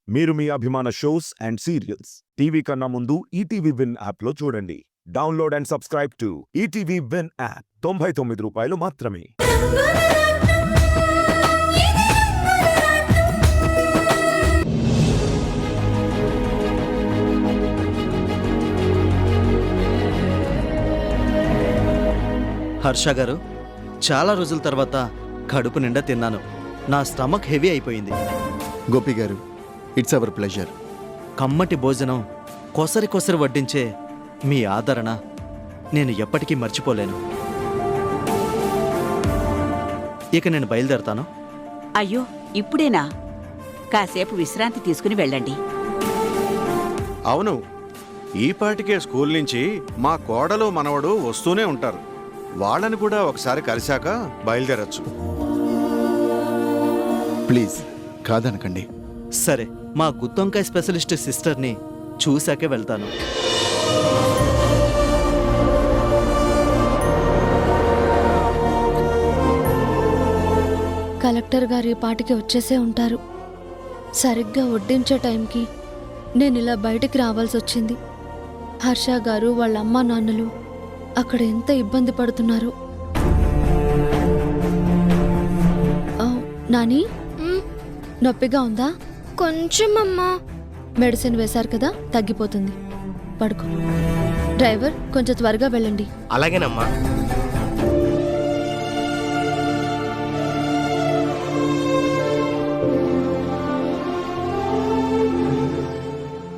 మీరు మీ అభిమాన shows and serials TV కన్నా ముందు ఈటీవీ విన్ యాప్లో చూడండి. Download and subscribe to ETV win app. 99 రూపాయలు మాత్రమే. హర్ష గారు, చాలా రోజుల తర్వాత కడుపు నిండా తిన్నాను. నా స్టమక్ హెవీ అయిపోయింది. గోపి గారు, ఇట్స్ అవర్ ప్లెజర్. కమ్మటి భోజనం కొసరి కొసరి వడ్డించే మీ ఆదరణ నేను ఎప్పటికీ మర్చిపోలేను. ఇక నేను బయలుదేరతాను. అయ్యో, ఇప్పుడేనా? కాసేపు విశ్రాంతి తీసుకుని వెళ్ళండి. అవును, ఈపాటికే స్కూల్ నుంచి మా కోడలు మనవడు వస్తూనే ఉంటారు. వాళ్ళని కూడా ఒకసారి కలిశాక బయలుదేరచ్చు. ప్లీజ్ కాదనకండి. సరే, మా గుత్తొంకాయ స్పెషలిస్ట్ సిస్టర్ని చూశాకే వెళ్తాను. కలెక్టర్ గారు ఈ పాటికి వచ్చేసే ఉంటారు. సరిగ్గా వడ్డించే టైంకి నేను ఇలా బయటికి రావాల్సి వచ్చింది. హర్ష గారు వాళ్ళ అమ్మా నాన్నలు అక్కడ ఎంత ఇబ్బంది పడుతున్నారు. నాని, నొప్పిగా ఉందా? కొంచెం అమ్మా. మెడిసిన్ వేశారు కదా, తగ్గిపోతుంది. పడుకో. డ్రైవర్, కొంచెం త్వరగా వెళ్ళండి. అలాగేనమ్మా.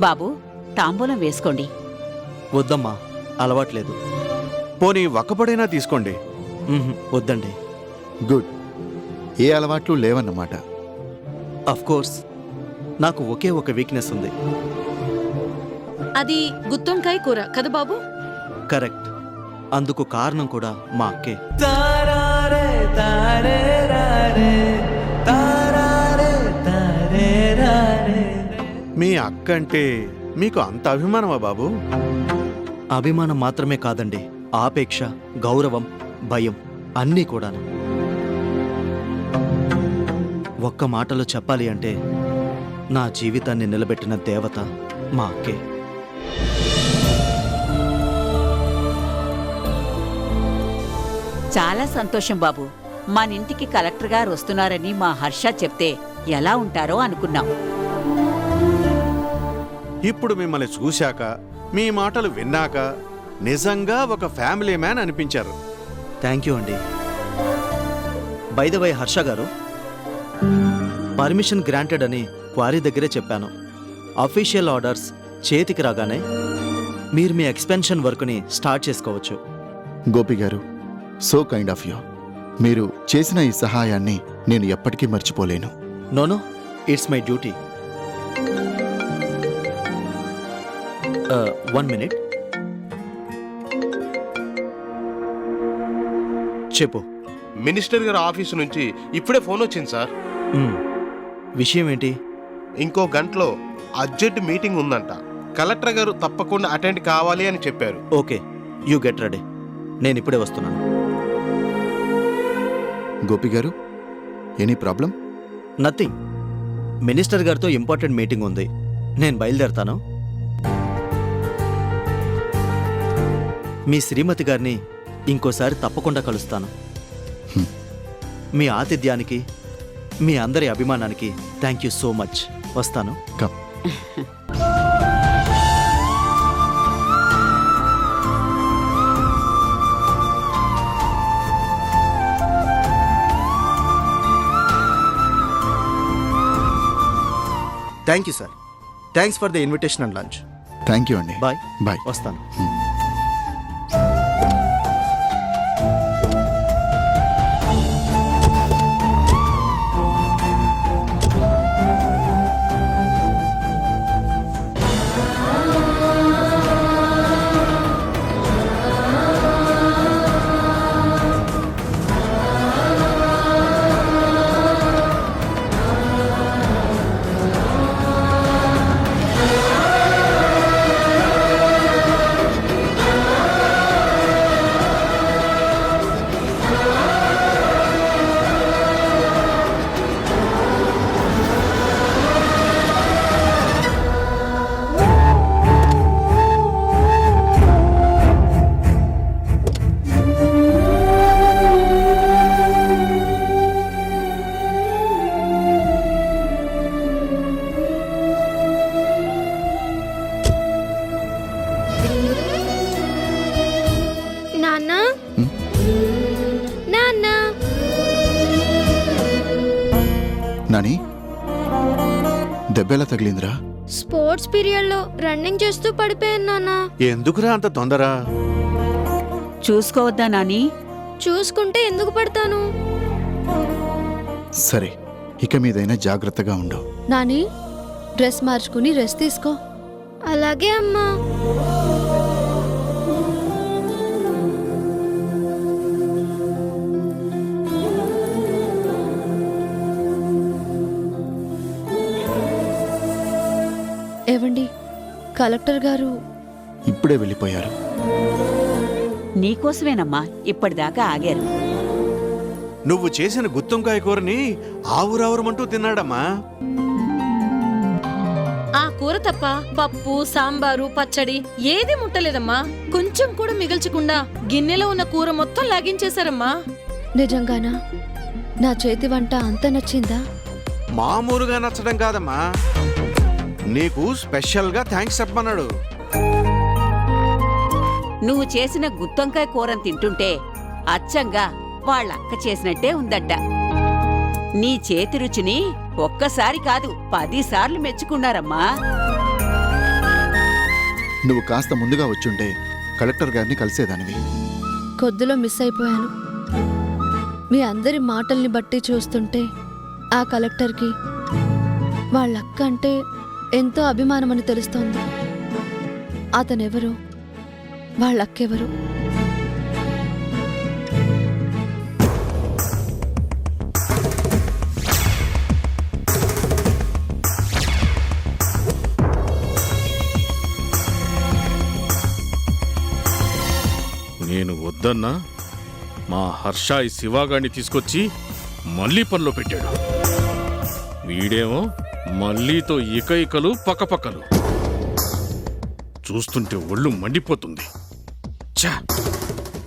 బాబు, తాంబూలం వేసుకోండి. వద్దమ్మా, అలవాట్లేదు. పోనీ ఒక్కపడైనా తీసుకోండి. వద్దండి. గుడ్. ఏ అలవాట్లు లేవన్నమాట. అఫ్ కోర్స్, నాకు ఒకే ఒక వీక్నెస్ ఉంది. అది గుత్తొంకాయ కూర కదా బాబు? కరెక్ట్. అందుకు కారణం కూడా మా అక్కే. మీ అక్క అంటే మీకు అంత అభిమానమా బాబు? అభిమానం మాత్రమే కాదండి, ఆపేక్ష, గౌరవం, భయం అన్నీ కూడాను. ఒక్క మాటలో చెప్పాలి అంటే నా జీవితాన్ని నిలబెట్టిన దేవత మా అక్కే. చాలా సంతోషం బాబు. మనింటికి కలెక్టర్ గారు వస్తున్నారని మా హర్ష చెప్తే ఎలా ఉంటారో అనుకున్నాం. ఇప్పుడు మిమ్మల్ని చూశాక, మీ మాటలు విన్నాక నిజంగా ఒక ఫ్యామిలీ మ్యాన్ అనిపించారు. థ్యాంక్ యూ అండి. బై ద వై హర్ష గారు, పర్మిషన్ గ్రాంటెడ్ అని క్వారీ దగ్గరే చెప్పాను. అఫీషియల్ ఆర్డర్స్ చేతికి రాగానే మీరు మీ ఎక్స్పెన్షన్ వర్క్ని స్టార్ట్ చేసుకోవచ్చు. గోపి గారు, సో కైండ్ ఆఫ్ యూ. మీరు చేసిన ఈ సహాయాన్ని నేను ఎప్పటికీ మర్చిపోలేను. No, it's my duty. 1 minute. చెప్పు. మినిస్టర్ గారి ఆఫీసు నుంచి ఇప్పుడే ఫోన్ వచ్చింది సార్. విషయం ఏంటి? ఇంకో గంటలో అర్జెంట్ మీటింగ్ ఉందంట. కలెక్టర్ గారు తప్పకుండా అటెండ్ కావాలి అని చెప్పారు. Okay, you get ready. నేను ఇప్పుడే వస్తున్నాను. గోపి గారు, ఎనీ ప్రాబ్లం? నథింగ్. మినిస్టర్ గారితో ఇంపార్టెంట్ మీటింగ్ ఉంది. నేను బయలుదేరతాను. మీ శ్రీమతి గారిని ఇంకోసారి తప్పకుండా కలుస్తాను. మీ ఆతిథ్యానికి, మీ అందరి అభిమానానికి థ్యాంక్ యూ సో మచ్. వస్తాను. Come. Thank you sir. Thanks for the invitation and lunch. Thank you అండి. బాయ్. బాయ్. వస్తాను. దెబ్బెలా తగిలిందిరా? స్పోర్ట్స్ పీరియడ్ లో రన్నింగ్ చేస్తూ పడిపోయాను నాన్న. ఎందుకురా అంత తొందర? చూసుకోవద్దా నాని? చూసుకుంటే ఎందుకు పడతాను? సరే, ఇక మీదైనా జాగ్రత్తగా ఉండు. నాని, డ్రెస్ మార్చుకుని రెస్ట్ తీసుకో. అలాగే అమ్మా. ఏవండి, కలెక్టర్ గారు ఇప్పుడే వెళ్ళిపోయారు. నీకోసమేనమ్మా ఇప్పటిదాకా ఆగారు. నువ్వు చేసిన గుత్తొంకాయ కూరని ఆవురావురమంటూ తిన్నాడమ్మా. ఆ కూర తప్ప పప్పు, సాంబారు, పచ్చడి ఏది ముట్టలేదమ్మా. కొంచెం కూడా మిగల్చకుండా గిన్నెలో ఉన్న కూర మొత్తం లాగించేశారమ్మా. నిజంగానా? నా చేతి వంట అంత నచ్చిందా? మామూలుగా నచ్చడం కాదమ్మా, నీకు స్పెషల్గా థ్యాంక్స్ చెప్పమన్నాడు. నువ్వు చేసిన గుత్తొంకాయ కూరని తింటుంటే అచ్చంగా వాళ్ళక్క చేసినట్టే ఉందట. నీ చేతి రుచిని ఒక్కసారి కాదు 10 సార్లు మెచ్చుకున్నారమ్మా. నువ్వు కాస్త ముందుగా వచ్చుంటే కలెక్టర్ గారిని కలిసేదానివి. కొద్దిలో మిస్ అయిపోయాను. మీ అందరి మాటల్ని బట్టి చూస్తుంటే ఆ కలెక్టర్కి వాళ్ళక్క అంటే ఎంతో అభిమానమని తెలుస్తోంది. అతనెవరు, వాళ్ళక్కెవరు? నేను వద్దన్నా మా హర్ష ఈ శివాగాడిని తీసుకొచ్చి మళ్ళీ పనిలో పెట్టాడు. వీడేమో మళ్ళీతో ఇకలు పక్కపక్కలు. చూస్తుంటే ఒళ్ళు మండిపోతుంది. ఛా!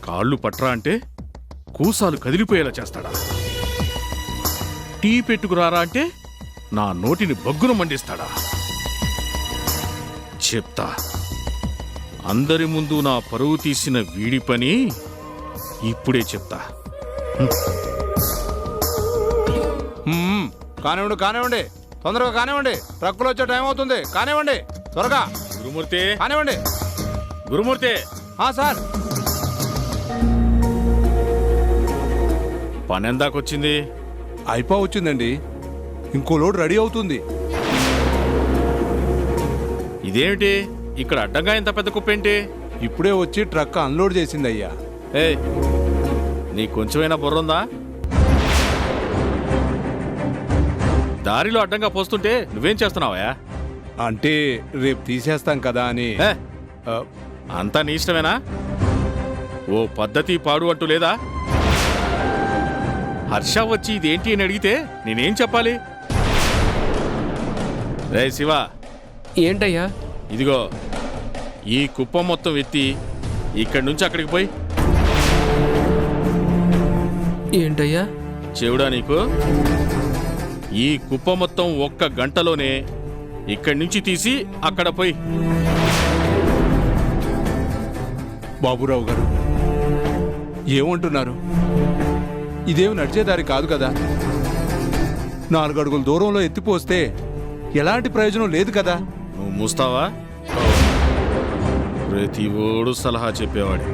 కాళ్ళు పట్రా అంటే కూసాలు కదిలిపోయేలా చేస్తాడా? టీ పెట్టుకురారా అంటే నా నోటిని బగ్గున మండిస్తాడా? చెప్తా, అందరి ముందు నా పరువు తీసిన వీడి పని ఇప్పుడే చెప్తా. కానివ్వండి కానివ్వండి, తొందరగా కానివ్వండి, ట్రక్కులు వచ్చే టైం అవుతుంది. కానివ్వండి త్వరగా. గురుమూర్తి, కానివ్వండి. గురుమూర్తి. సార్, పని ఎందాకొచ్చింది? వచ్చిందండి. ఇంకో లోడ్ రెడీ అవుతుంది. ఇదేమిటి ఇక్కడ అడ్డంగా ఇంత పెద్ద కుప్పేంటి? ఇప్పుడే వచ్చి ట్రక్ అన్లోడ్ చేసింది అయ్యా. ఏయ్, నీ కొంచెమైనా బుర్రుందా? దారిలో అడ్డంగా పోస్తుంటే నువ్వేం చేస్తున్నావా? అంటే రేపు తీసేస్తాం కదా అని. అంతా నీ ఇష్టమేనా? ఓ పద్ధతి పాడు అంటూ లేదా? హర్ష వచ్చి ఇదేంటి అని అడిగితే నేనేం చెప్పాలి? రే శివ. ఏంటయ్యా? ఇదిగో ఈ కుప్పం మొత్తం ఎత్తి ఇక్కడి నుంచి అక్కడికి పోయి. ఏంటయ్యా? చెవుడా నీకు? ఈ కుప్ప మొత్తం 1 గంటలోనే ఇక్కడి నుంచి తీసి అక్కడ పోయి. బాబురావు గారు ఏమంటున్నారు? ఇదేమి నడిచేదారి కాదు కదా. 4 అడుగుల దూరంలో ఎత్తిపోస్తే ఎలాంటి ప్రయోజనం లేదు కదా. నువ్వు మూస్తావా? ప్రతి ఓడు సలహా చెప్పేవాడు.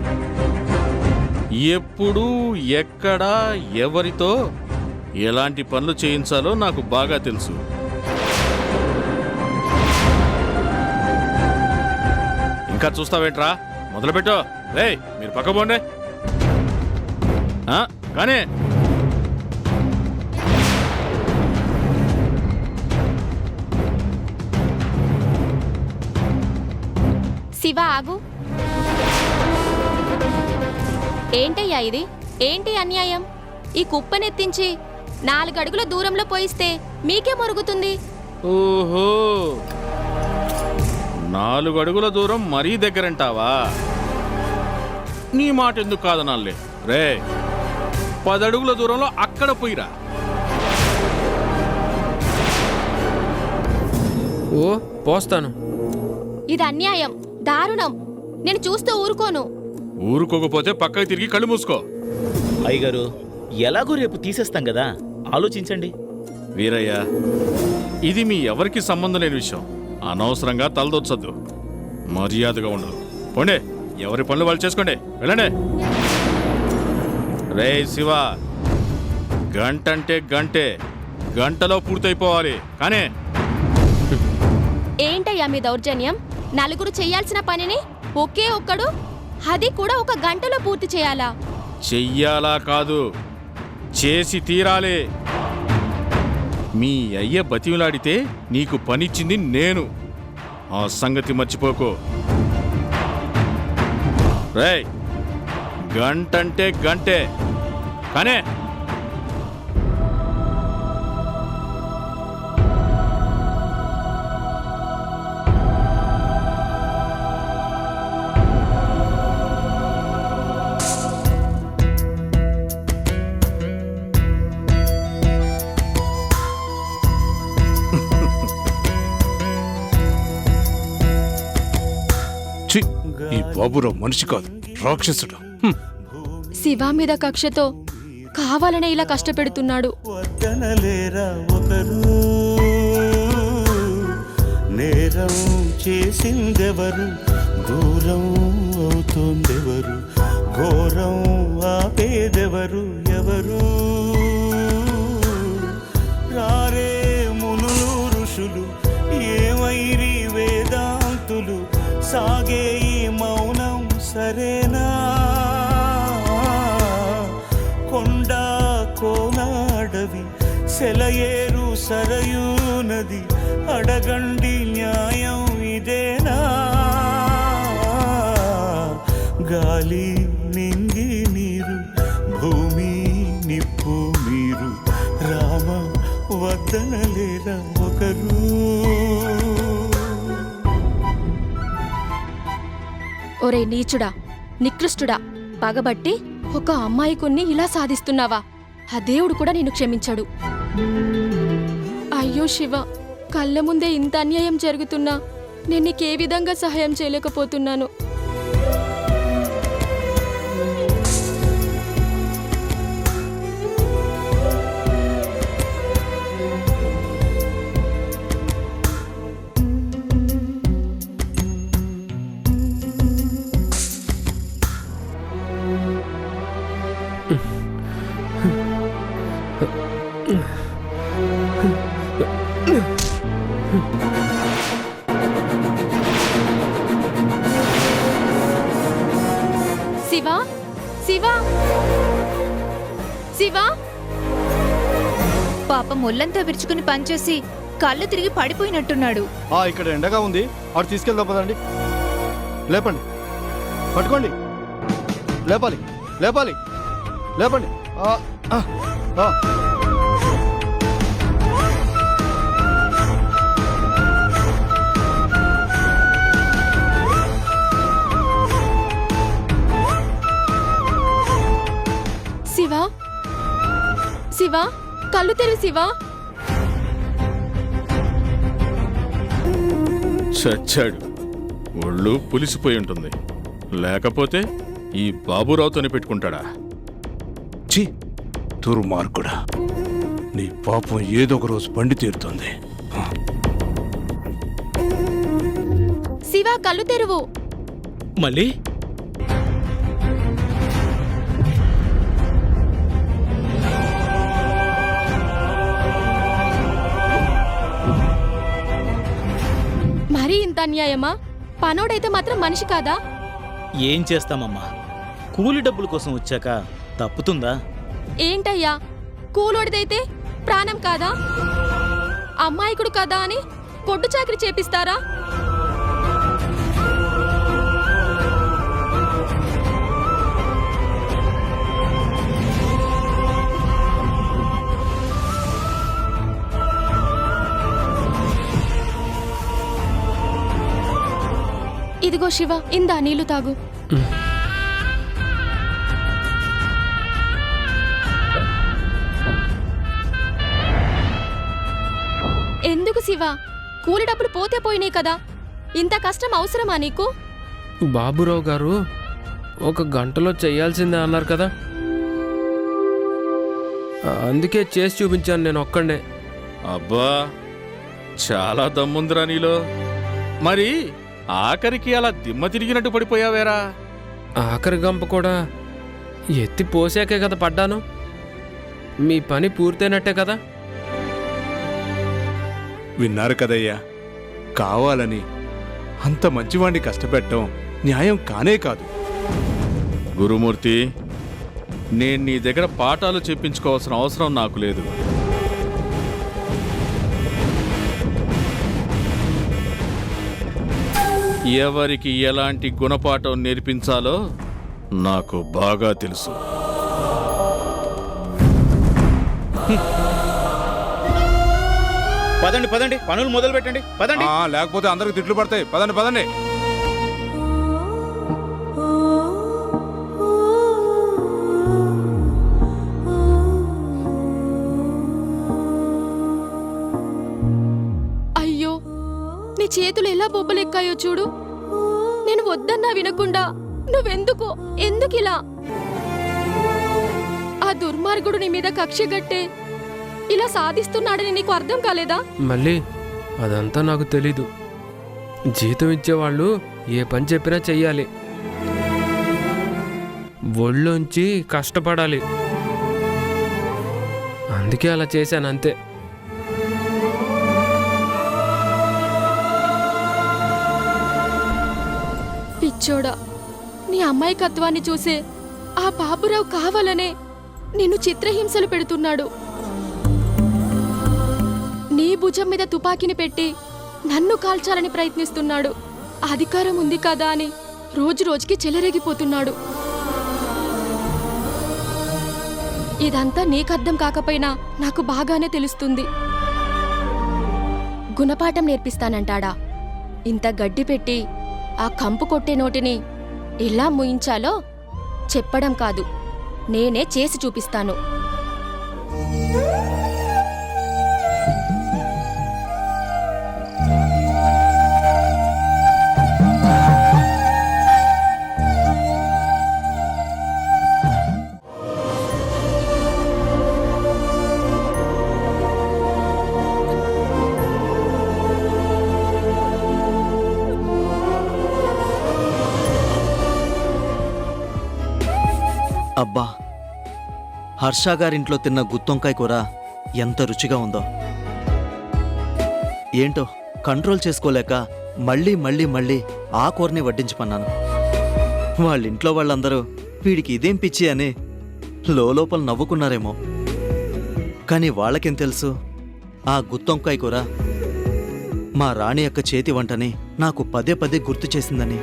ఎప్పుడు ఎక్కడ ఎవరితో ఎలాంటి పనులు చేయించాలో నాకు బాగా తెలుసు. ఇంకా చూస్తావేంట్రా? మొదలుపెట్టో. రేయ్, మీరు పక్క పోండి. కానీ శివ ఆగు. ఏంటయ్యా ఇది? ఏంటి అన్యాయం? ఈ కుప్పనెత్తించి 4 అడుగుల దూరంలో పోయిస్తే మీకే మరుగుతుంది. ఓహో, 4 అడుగుల దూరం మరీ దగ్గరంటావా? నీ మాట ఎందుకు కాదనాలే. రే, 10 అడుగుల దూరంలో అక్కడ పోయిరా. ఓ పోస్తాను. ఇది అన్యాయం, దారుణం. నేను చూస్తూ ఊరుకోను. ఊరుకోకపోతే పక్కకి తిరిగి కళ్ళు మూసుకో. అయ్యగారు, ఎలాగో రేపు తీసేస్తాం కదా, ఆలోచించండి. వీరయ్య, ఇది మీ ఎవరికి సంబంధం లేని విషయం. అనవసరంగా తలదొచ్చద్దు. మర్యాదగా ఉండదు. పోండే, ఎవరి పనులు వాళ్ళు చేసుకోండి. వెళ్ళండి. రే శివ, గంటంటే గంటే, గంటలో పూర్తయిపోవాలి. కానీ ఏంటయ్యా మీ దౌర్జన్యం? నలుగురు చేయాల్సిన పనిని ఒకే ఒక్కడు, అది కూడా ఒక గంటలో పూర్తి చేయాలా? చెయ్యాలా కాదు, చేసి తీరాలి. మీ అయ్య బతిమలాడితే నీకు పనిచ్చింది నేను. ఆ సంగతి మర్చిపోకు. రేయ్, గంటంటే గంటే. కానీ ఈ బాబురావు మనిషి కాదు, రాక్షసుడు. శివ మీద కక్షతో కావాలనే ఇలా కష్టపెడుతున్నాడు. వద్దనలేరా ఒకరు, నేరం చేసిందెవరు, దూరం అవుతోందెవరు, ఘోరం ఆపేదెవరు, ఎవరు రారే మునులు ఋషులు, ఏమైరి వేదాంతులు, సాగే ఈ మౌనం సరేనా? కొండ కోనాడవి, సెలయేరు సరయూ నది, అడగండి న్యాయం ఇదేనా? గాలి నింగి నీరు, భూమి నిప్పు మీరు, రామ వద్దనలేరా ఒకరు. ఒరే నీచుడా, నికృష్టుడా, పగబట్టి ఒక అమ్మాయికున్ని ఇలా సాధిస్తున్నావా? ఆ దేవుడు కూడా నిన్ను క్షమించడు. అయ్యో శివ, కళ్ళ ముందే ఇంత అన్యాయం జరుగుతున్నా నేను నీకే విధంగా సహాయం చేయలేకపోతున్నాను. శివ, శివ, శివ! పాపం ఒళ్ళంతా విరుచుకుని పనిచేసి కళ్ళు తిరిగి పడిపోయినట్టున్నాడు. ఇక్కడ ఎండగా ఉంది, అటు తీసుకెళ్దాం పదండి. లేపండి, పట్టుకోండి, లేపాలి, లేపాలి, లేపండి. శివ, శివ, కళ్ళు తెరివి శివ. చచ్చాడు. ఒళ్ళు పులిసిపోయి ఉంటుంది. లేకపోతే ఈ బాబురావుతోనే పెట్టుకుంటాడా? ఛీ, దుర్మార్గుడా, నీ పాపం ఏదో ఒక రోజు పండి తీరుతుంది. శివ, కళ్ళు తెరువు. మళ్ళీ మరీ ఇంత అన్యాయమా? పనోడైతే మాత్రం మనిషి కాదా? ఏం చేస్తామమ్మా, కూలి డబ్బుల కోసం వచ్చాక తప్పుతుందా? ఏంటయ్యా, కూలోడిదైతే ప్రాణం కాదా? అమ్మాయికుడు కదా అని కొట్టు చాకరీ చేపిస్తారా? ఇదిగో శివ, ఇందా నీళ్లు తాగు. ఎందుకు శివ? కూలి డబ్బులు పోతే పోయినాయి కదా, ఇంత కష్టం అవసరమా నీకు? బాబురావు గారు ఒక గంటలో చెయ్యాల్సిందే అన్నారు కదా, అందుకే చేసి చూపించాను నేను ఒక్కడే. అబ్బా చాలా దమ్ముందిరా నీలో. మరి ఆఖరికి అలా దిమ్మ తిరిగినట్టు పడిపోయావేరా? ఆఖరి గంప కూడా ఎత్తి పోసాకే కదా పడ్డాను. మీ పని పూర్తయినట్టే కదా. విన్నారు కదయ్యా, కావాలని అంత మంచివాణ్ణి కష్టపెట్టడం న్యాయం కానే కాదు. గురుమూర్తి, నేను నీ దగ్గర పాఠాలు చెప్పించుకోవాల్సిన అవసరం నాకు లేదు. ఎవరికి ఎలాంటి గుణపాఠం నేర్పించాలో నాకు బాగా తెలుసు. పదండి పదండి, పనులు మొదలు పెట్టండి. పదండి. లేకపోతే అందరికి తిట్లు పడతాయి. పదండి పదండి. అయ్యో, నీ చేతులు ఎలా బొబ్బలెక్కాయో చూడు. నేను వద్దన్నా వినకుండా ఎందుకిలా? ఆ దుర్మార్గుడు నీ మీద కక్ష గట్టే ఇలా సాధిస్తున్నాడని నీకు అర్థం కాలేదా? మళ్ళీ అదంతా నాకు తెలీదు. జీతం ఇచ్చేవాళ్ళు ఏ పని చెప్పినా చెయ్యాలి, ఒళ్ళోంచి కష్టపడాలి. అందుకే అలా చేశానంతే. పిచ్చోడా, నీ అమ్మాయికత్వాన్ని చూసే ఆ బాబురావు కావాలనే నిన్ను చిత్రహింసలు పెడుతున్నాడు. నీ భుజం మీద తుపాకీని పెట్టి నన్ను కాల్చాలని ప్రయత్నిస్తున్నాడు. అధికారం ఉంది కదా అని రోజు రోజుకి చెలరేగిపోతున్నాడు. ఇదంతా నీకర్థం కాకపోయినా నాకు బాగానే తెలుస్తుంది. గుణపాఠం నేర్పిస్తానంటాడా? ఇంత గడ్డి పెట్టి ఆ కంపు కొట్టే నోటిని ఎలా ముయించాలో చెప్పడం కాదు, నేనే చేసి చూపిస్తాను. అబ్బా, హర్ష గారింట్లో తిన్న గుత్తొంకాయ కూర ఎంత రుచిగా ఉందో. ఏంటో కంట్రోల్ చేసుకోలేక మళ్ళీ మళ్ళీ మళ్ళీ ఆ కూరని వడ్డించమన్నాను. వాళ్ళింట్లో వాళ్ళందరూ వీడికి ఇదేం పిచ్చి అని లోపల నవ్వుకున్నారేమో. కానీ వాళ్ళకేం తెలుసు, ఆ గుత్తొంకాయ కూర మా రాణి యొక్క చేతి వంటని నాకు పదే పదే గుర్తు చేసిందని.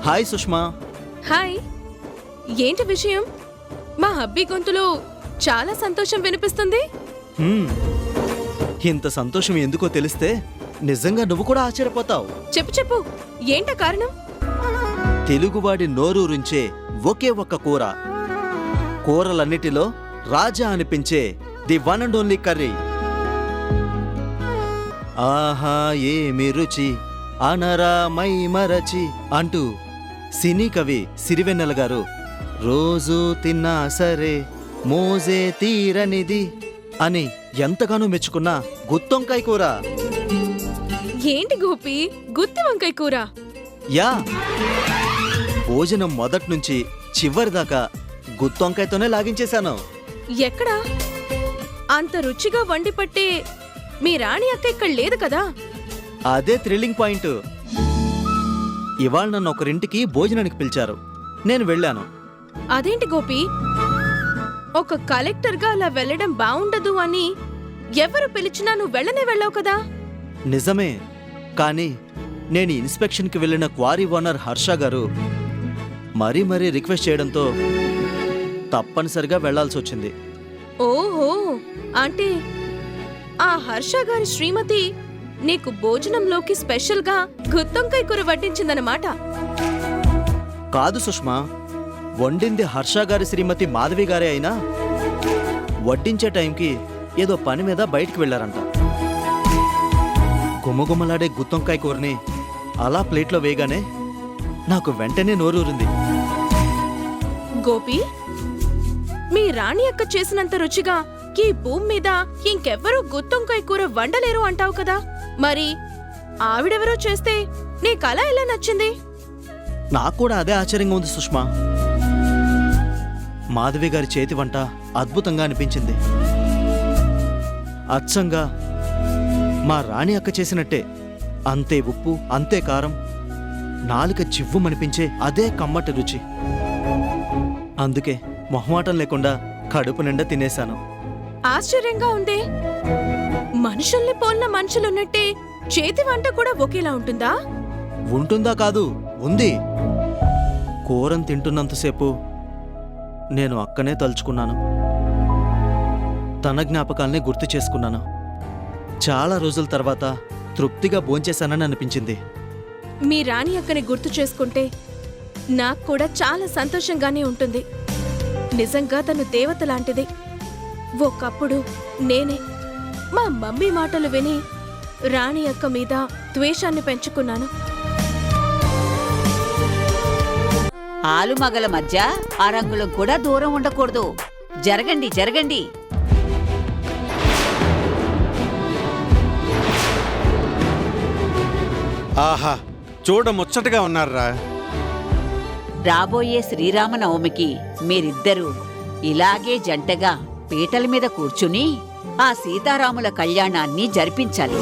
హాయ్ సుష్మా. హాయ్. ఏంటి విషయం? మా హబ్బీ గొంతులో చాలా సంతోషం వినిపిస్తుంది. ఇంత సంతోషం ఎందుకో తెలిస్తే నిజంగా నువ్వు కూడా ఆశ్చర్యపోతావు. చెప్పు చెప్పు, ఏంట కారణం? తెలుగువాడి నోరూరించే ఒకే ఒక్క కూర, కూరలన్నిటిలో రాజా అనిపించే the one and only curry. ఆహా ఏమి రుచి అనరా మై మరచి అంటూ సినీ కవి సిరివెన్నెల గారు రోజు తిన్నా సరే మోజే తీరనిది అని ఎంతగానో మెచ్చుకున్న గుత్తొంకాయ కూర. ఏంటి గోపి, గుత్తి వంకాయ కూర? యా, భోజనం మొదట్నుంచి చివరిదాకా గుత్తొంకాయతోనే లాగించేశాను. ఎక్కడా? అంత రుచిగా వండి పట్టే మీ రాణి అక్క ఇక్కడ లేదు కదా? అదే థ్రిల్లింగ్ పాయింట్. ఇవాళ నన్ను ఒకరింటికి భోజనానికి పిలిచారు, నేను వెళ్ళాను. అదేంటి గోపి, ఒక కలెక్టర్గా అలా వెళ్ళడం బావుండదు అని ఎవరు పిలిచినా నువ్వు వెళ్ళనే వెళ్ళావు కదా? నిజమే, కానీ నేను ఇన్స్పెక్షన్కి వెళ్ళిన క్వారీ ఓనర్ హర్ష గారు మరీ మరీ రిక్వెస్ట్ చేయడంతో తప్పనిసరిగా వెళ్లాల్సి వచ్చింది. ఓహో, అంటే ఆ హర్ష గారి శ్రీమతి నీకు భోజనంలోకి స్పెషల్గా గుత్తొంకాయ కూర వడ్డించిందన్నమాట. కాదు సుష్మా, వండింది హర్ష గారి శ్రీమతి మాధవి గారే అయినా వడ్డించే టైంకి ఏదో పని మీద బయటికి వెళ్ళారంట. గుమ్మగుమ్మలాడే గుత్తొంకాయ కూరని అలా ప్లేట్లో వేయగానే నాకు వెంటనే నోరూరింది. గోపి, మీ రాణి అక్క చేసినంత రుచిగా ఈ భూమి మీద ఇంకెవ్వరూ గుత్తొంకాయ కూర వండలేరు అంటావు కదా, మరి ఆవిడెవరో చేస్తే నీ కళ ఎలా నచ్చింది? నాకు కూడా అదే ఆశ్చర్యంగా ఉంది సుష్మా. మాధవి గారి చేతి వంట అద్భుతంగా అనిపించింది. అచ్చంగా మా రాణి అక్క చేసినట్టే, అంతే ఉప్పు, అంతే కారం, నాలుక చివ్వుమనిపించే అదే కమ్మటి రుచి. అందుకే మొహమాటం లేకుండా కడుపు నిండా తినేశాను. ఆశ్చర్యంగా ఉంది. మనుషుల్ని పోలిన మనుషులున్నట్టే చేతి వంట కూడా ఒకేలా ఉంటుందా? ఉంటుందా కాదు, ఉంది. కూరని తింటున్నంతసేపు నేను అక్కనే తలుచుకున్నాను. తన జ్ఞాపకాల్ని గుర్తు చేసుకున్నాను. చాలా రోజుల తర్వాత తృప్తిగా భోంచేశానని అనిపించింది. మీ రాణి అక్కని గుర్తు చేసుకుంటే నాకు కూడా చాలా సంతోషంగానే ఉంటుంది. నిజంగా తను దేవత లాంటిది. ఒకప్పుడు నేనే మా మమ్మీ మాటలు విని రాణి అక్క మీద ద్వేషాన్ని పెంచుకున్నాను. ఆలుమగల మధ్య అరంగుళం కూడా దూరం ఉండకూడదు. జరగండి జరగండి. ఆహా, చూడముచ్చటగా ఉన్నారా. రాబోయే శ్రీరామనవమికి మీరిద్దరూ ఇలాగే జంటగా పీటల మీద కూర్చుని ఆ సీతారాముల కళ్యాణాన్ని జరిపించాలి.